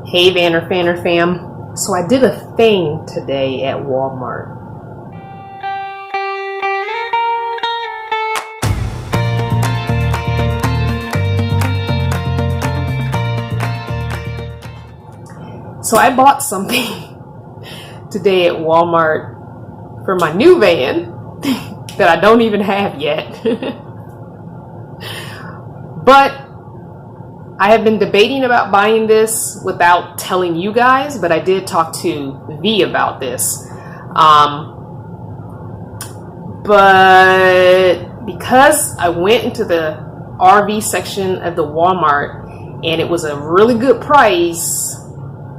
Hey Vanner Fanner fam. So I did a thing today at Walmart. So I bought something today at Walmart for my new van that I don't even have yet. But I have been debating about buying this without telling you guys, but I did talk to V about this. But because I went into the RV section of the Walmart and it was a really good price,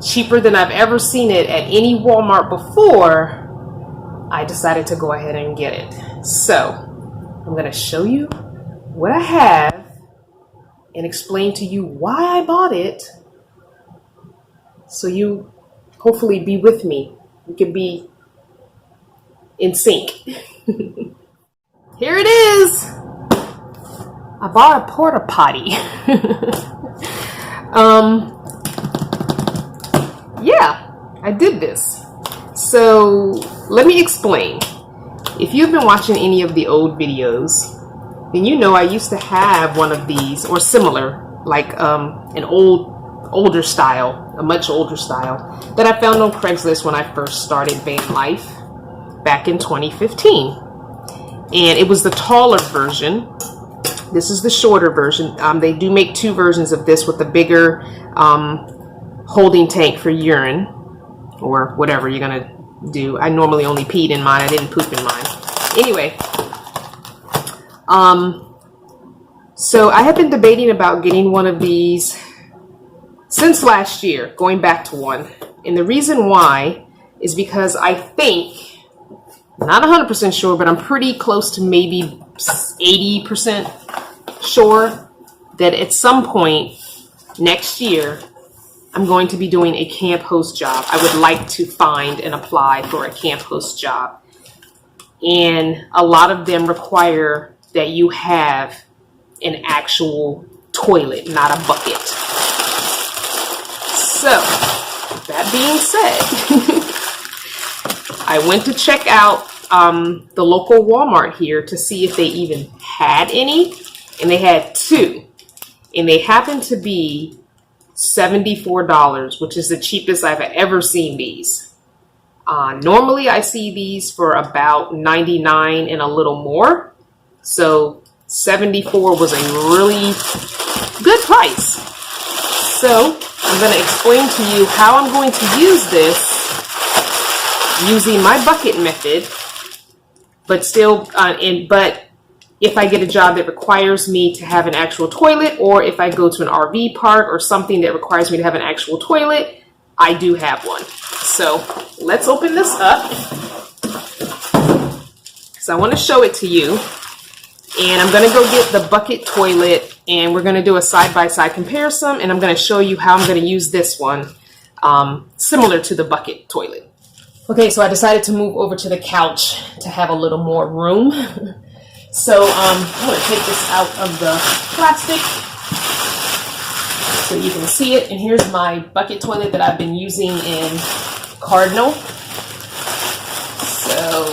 cheaper than I've ever seen it at any Walmart before, I decided to go ahead and get it. So I'm going to show you what I have and explain to you why I bought it, so you hopefully be with me. We can be in sync. Here it is. I bought a porta potty. Yeah, I did this. So let me explain. If you've been watching any of the old videos, then you know I used to have one of these or similar, like an older style, a much older style that I found on Craigslist when I first started VanLife back in 2015. And it was the taller version. This is the shorter version. They do make two versions of this with the bigger holding tank for urine or whatever you're gonna do. I normally only peed in mine. I didn't poop in mine. Anyway, so I have been debating about getting one of these since last year, going back to one. And the reason why is because I think, not 100% sure, but I'm pretty close to maybe 80% sure that at some point next year, I'm going to be doing a camp host job. I would like to find and apply for a camp host job. And a lot of them require that you have an actual toilet, not a bucket. So, that being said, I went to check out the local Walmart here to see if they even had any, and they had two, and they happened to be $74, which is the cheapest I've ever seen these. Normally I see these for about $99 and a little more. So $74 was a really good price. So I'm going to explain to you how I'm going to use this using my bucket method, but still, but if I get a job that requires me to have an actual toilet, or if I go to an RV park or something that requires me to have an actual toilet, I do have one. So let's open this up, because I want to show it to you. And I'm going to go get the bucket toilet, and we're going to do a side-by-side comparison, and I'm going to show you how I'm going to use this one, similar to the bucket toilet. Okay, so I decided to move over to the couch to have a little more room. So I'm going to take this out of the plastic so you can see it. And here's my bucket toilet that I've been using in Cardinal. So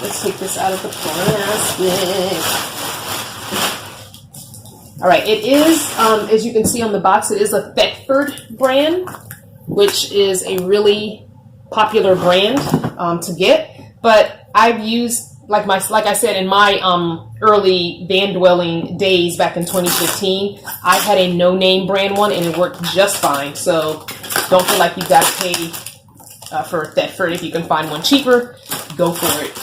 let's take this out of the plastic. All right, it is, as you can see on the box, it is a Thetford brand, which is a really popular brand to get. But I've used, like I said, in my early van dwelling days back in 2015, I had a no-name brand one, and it worked just fine. So don't feel like you've got to pay for Thetford. If you can find one cheaper, go for it.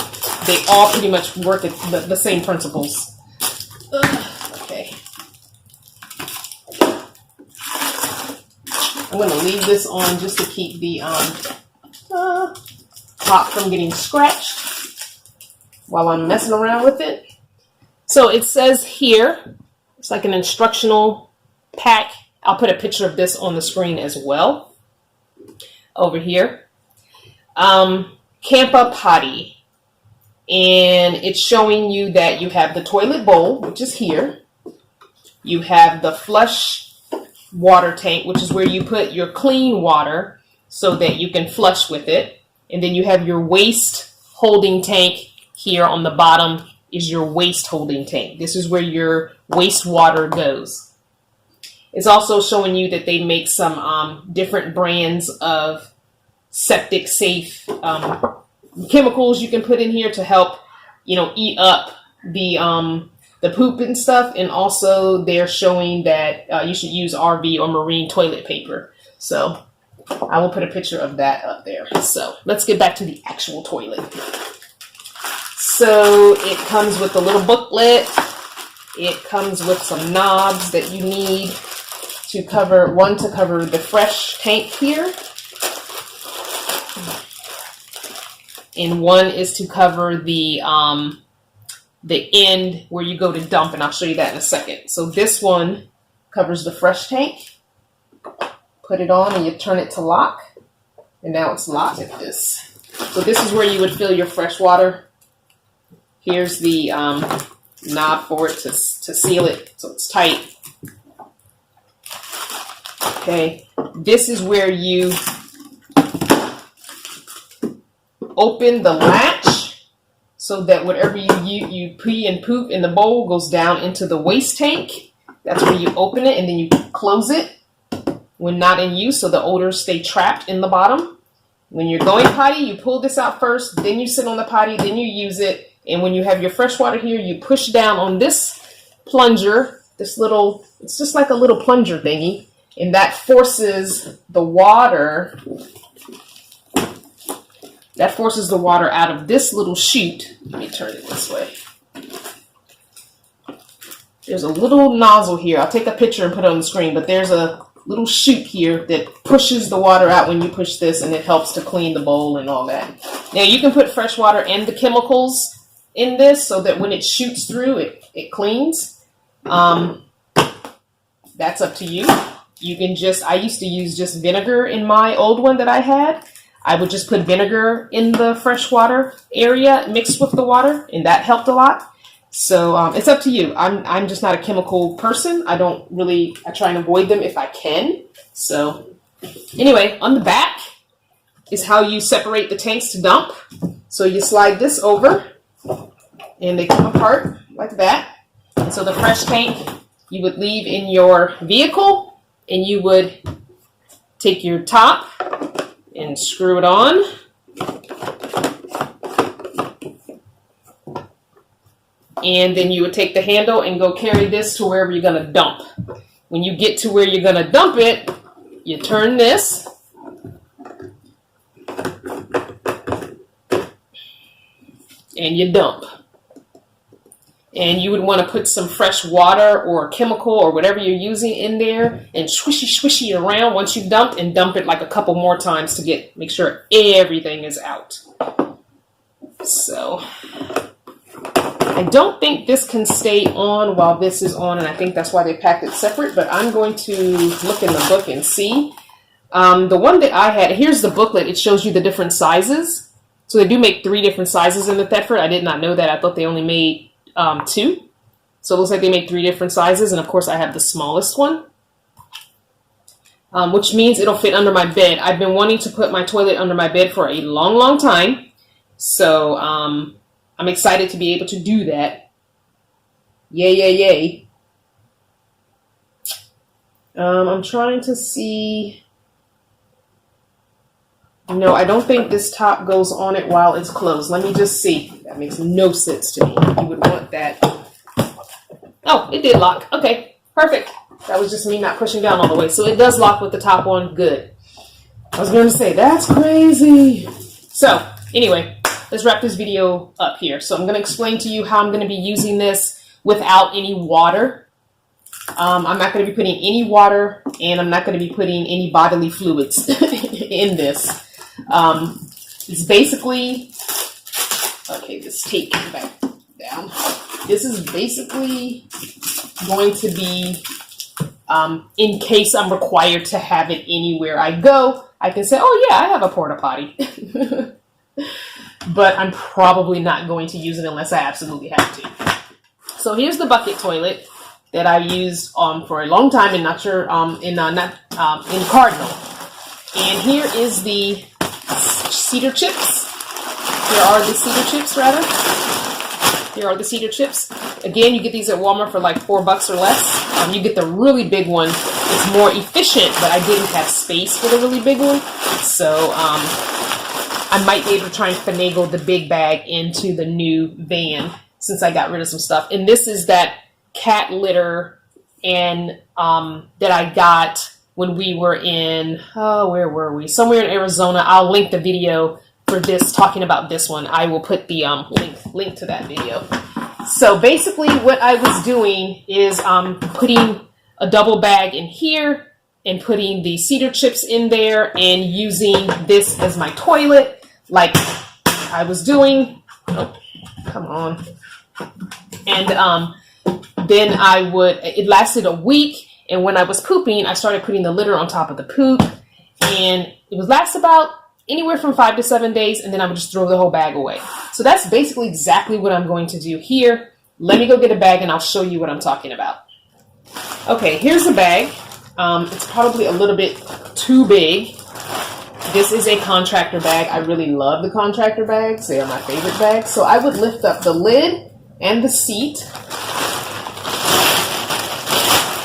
They all pretty much work at the same principles. Okay. I'm going to leave this on just to keep the top from getting scratched while I'm messing around with it. So it says here, it's like an instructional pack. I'll put a picture of this on the screen as well. Over here. Campa Potty. And it's showing you that you have the toilet bowl, which is here. You have the flush water tank, which is where you put your clean water so that you can flush with it. And then you have your waste holding tank here on the bottom is your waste holding tank. This is where your wastewater goes. It's also showing you that they make some different brands of septic safe chemicals you can put in here to help, you know, eat up the poop and stuff. And also they're showing that you should use RV or marine toilet paper. So I will put a picture of that up there. So let's get back to the actual toilet. So it comes with a little booklet. It comes with some knobs that you need to cover, one to cover the fresh tank here. And one is to cover the end where you go to dump, and I'll show you that in a second. So this one covers the fresh tank. Put it on and you turn it to lock. And now it's locked at this. So this is where you would fill your fresh water. Here's the knob for it to seal it so it's tight. Okay, this is where you open the latch so that whatever you pee and poop in the bowl goes down into the waste tank. That's where you open it and then you close it when not in use so the odors stay trapped in the bottom. When you're going potty, you pull this out first, then you sit on the potty, then you use it. And when you have your fresh water here, you push down on this plunger, this little, it's just like a little plunger thingy. And that forces the water, out of this little chute. Let me turn it this way. There's a little nozzle here. I'll take a picture and put it on the screen, but there's a little chute here that pushes the water out when you push this, and it helps to clean the bowl and all that. Now you can put fresh water and the chemicals in this so that when it shoots through, it cleans. That's up to you. You can just, I used to use just vinegar in my old one that I had. I would just put vinegar in the fresh water area mixed with the water, and that helped a lot. So it's up to you. I'm just not a chemical person. I try and avoid them if I can. So anyway, on the back is how you separate the tanks to dump. So you slide this over and they come apart like that. And so the fresh tank you would leave in your vehicle, and you would take your top and screw it on. And then you would take the handle and go carry this to wherever you're going to dump. When you get to where you're going to dump it, you turn this. And you dump. And you would want to put some fresh water or chemical or whatever you're using in there and swishy it around once you've dumped, and dump it like a couple more times to make sure everything is out. So I don't think this can stay on while this is on, and I think that's why they packed it separate, but I'm going to look in the book and see. The one that I had, here's the booklet. It shows you the different sizes. So they do make 3 different sizes in the Thetford. I did not know that. I thought they only made 2. So it looks like they make 3 different sizes, and of course I have the smallest one, which means it'll fit under my bed. I've been wanting to put my toilet under my bed for a long time, so I'm excited to be able to do that. Yay. I'm trying to see. No, I don't think this top goes on it while it's closed. Let me just see. That makes no sense to me. You would want that. Oh, it did lock. Okay, perfect. That was just me not pushing down all the way. So it does lock with the top on. Good. I was going to say, that's crazy. So anyway, let's wrap this video up here. So I'm going to explain to you how I'm going to be using this without any water. I'm not going to be putting any water, and I'm not going to be putting any bodily fluids in this. It's basically, okay, this tape back down. This is basically going to be, in case I'm required to have it anywhere I go, I can say, oh yeah, I have a porta potty. But I'm probably not going to use it unless I absolutely have to. So here's the bucket toilet. that I used for a long time in in Cardinal. And here is the cedar chips. Here are the cedar chips, rather. Here are the cedar chips. Again, you get these at Walmart for like $4 or less. You get the really big one. It's more efficient, but I didn't have space for the really big one. So I might be able to try and finagle the big bag into the new van since I got rid of some stuff. And this is that cat litter and that I got when we were in, where were we? Somewhere in Arizona. I'll link the video for this, talking about this one. I will put the link to that video. So basically what I was doing is putting a double bag in here and putting the cedar chips in there and using this as my toilet like I was doing. Oh, come on. And then it lasted a week. And when I was pooping, I started putting the litter on top of the poop. And it would last about anywhere from 5 to 7 days. And then I would just throw the whole bag away. So that's basically exactly what I'm going to do here. Let me go get a bag and I'll show you what I'm talking about. Okay, here's the bag. It's probably a little bit too big. This is a contractor bag. I really love the contractor bags. They are my favorite bags. So I would lift up the lid and the seat.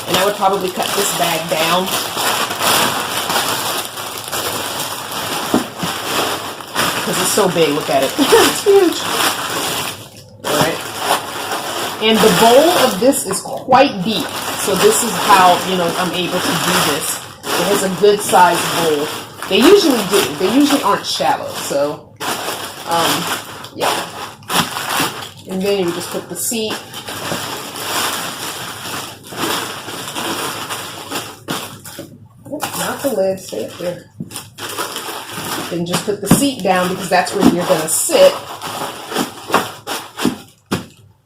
And I would probably cut this bag down. Because it's so big, look at it. It's huge. Alright. And the bowl of this is quite deep. So this is how, I'm able to do this. It has a good sized bowl. They usually do. They usually aren't shallow. So, yeah. And then you just put the seat. Not the lid, stay up there. Then just put the seat down because that's where you're going to sit.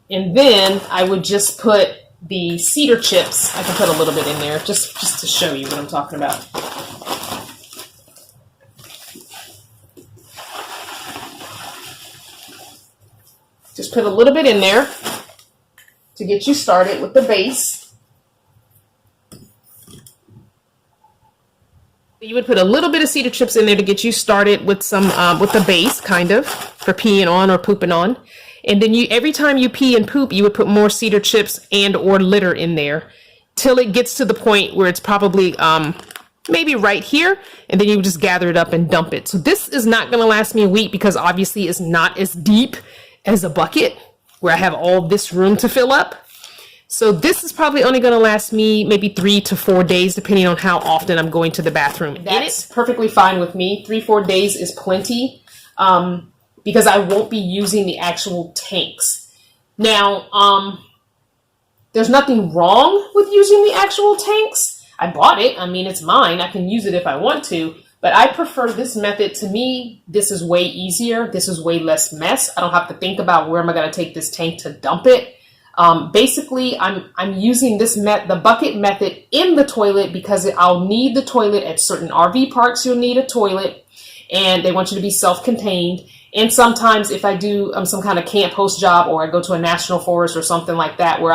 And then I would just put the cedar chips. I can put a little bit in there just to show you what I'm talking about. Just put a little bit in there to get you started with the base. You would put a little bit of cedar chips in there to get you started with some with the base, kind of, for peeing on or pooping on. And then every time you pee and poop, you would put more cedar chips and or litter in there till it gets to the point where it's probably maybe right here, and then you would just gather it up and dump it. So this is not going to last me a week because obviously it's not as deep as a bucket where I have all this room to fill up. So this is probably only going to last me maybe 3 to 4 days, depending on how often I'm going to the bathroom. That's perfectly fine with me. 3-4 days is plenty because I won't be using the actual tanks. Now, there's nothing wrong with using the actual tanks. I bought it. I mean, it's mine. I can use it if I want to. But I prefer this method. To me, this is way easier. This is way less mess. I don't have to think about where am I going to take this tank to dump it. Basically, I'm using the bucket method in the toilet because I'll need the toilet at certain RV parks. You'll need a toilet, and they want you to be self-contained. And sometimes if I do some kind of camp host job, or I go to a national forest or something like that, where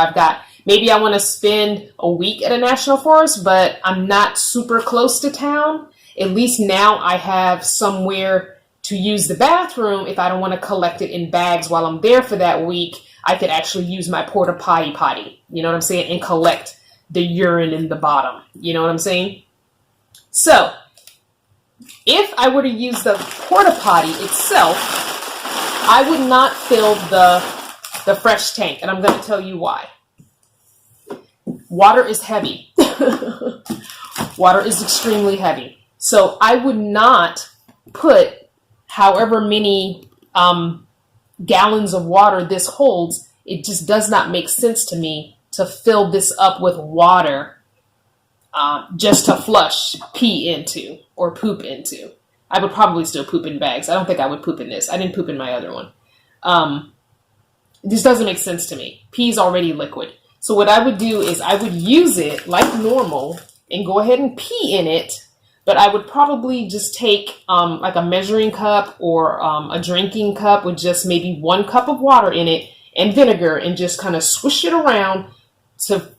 maybe I want to spend a week at a national forest, but I'm not super close to town. At least now I have somewhere to use the bathroom. If I don't want to collect it in bags while I'm there for that week, I could actually use my porta potty, you know what I'm saying, and collect the urine in the bottom, you know what I'm saying? So, if I were to use the porta potty itself, I would not fill the fresh tank, and I'm going to tell you why. Water is heavy. Water is extremely heavy. So, I would not put however many gallons of water this holds. It just does not make sense to me to fill this up with water just to flush pee into or poop into. I would probably still poop in bags. I don't think I would poop in this. I didn't poop in my other one. This doesn't make sense to me. Pee is already liquid. So what I would do is I would use it like normal and go ahead and pee in it. But I would probably just take like a measuring cup or a drinking cup with just maybe 1 cup of water in it and vinegar and just kind of swish it around to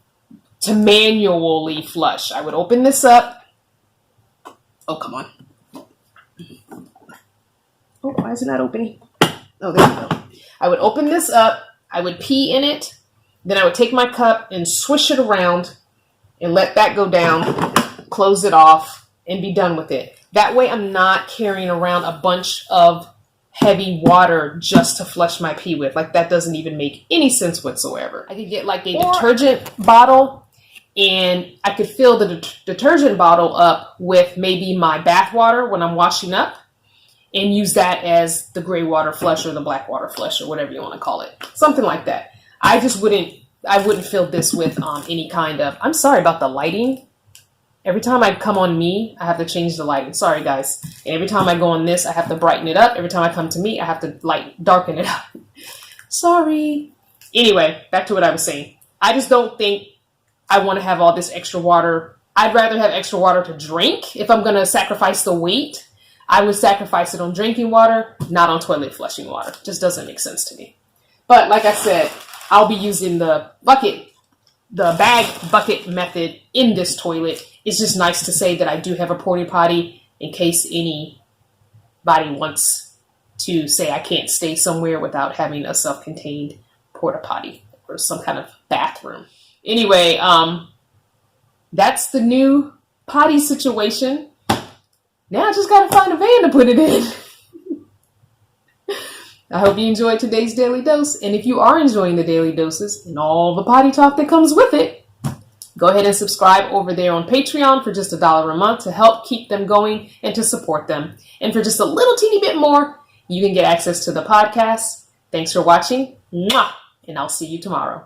to manually flush. I would open this up. Oh, come on. Oh, why is it not opening? Oh, there we go. I would open this up. I would pee in it. Then I would take my cup and swish it around and let that go down, close it off, and be done with it. That way I'm not carrying around a bunch of heavy water just to flush my pee with. Like, that doesn't even make any sense whatsoever. I could get like a detergent bottle, and I could fill the detergent bottle up with maybe my bath water when I'm washing up, and use that as the gray water flush or the black water flush or whatever you want to call it. Something like that. I wouldn't fill this with any kind of, I'm sorry about the lighting. Every time I come on me, I have to change the lighting. Sorry, guys. And every time I go on this, I have to brighten it up. Every time I come to me, I have to darken it up. Sorry. Anyway, back to what I was saying. I just don't think I want to have all this extra water. I'd rather have extra water to drink. If I'm going to sacrifice the weight, I would sacrifice it on drinking water, not on toilet flushing water. Just doesn't make sense to me. But like I said, I'll be using the bag bucket method in this toilet. It's just nice to say that I do have a porta potty in case anybody wants to say I can't stay somewhere without having a self-contained porta potty or some kind of bathroom. Anyway, that's the new potty situation. Now I just gotta find a van to put it in. I hope you enjoyed today's Daily Dose. And if you are enjoying the Daily Doses and all the potty talk that comes with it, go ahead and subscribe over there on Patreon for just $1 a month to help keep them going and to support them. And for just a little teeny bit more, you can get access to the podcast. Thanks for watching. Mwah! And I'll see you tomorrow.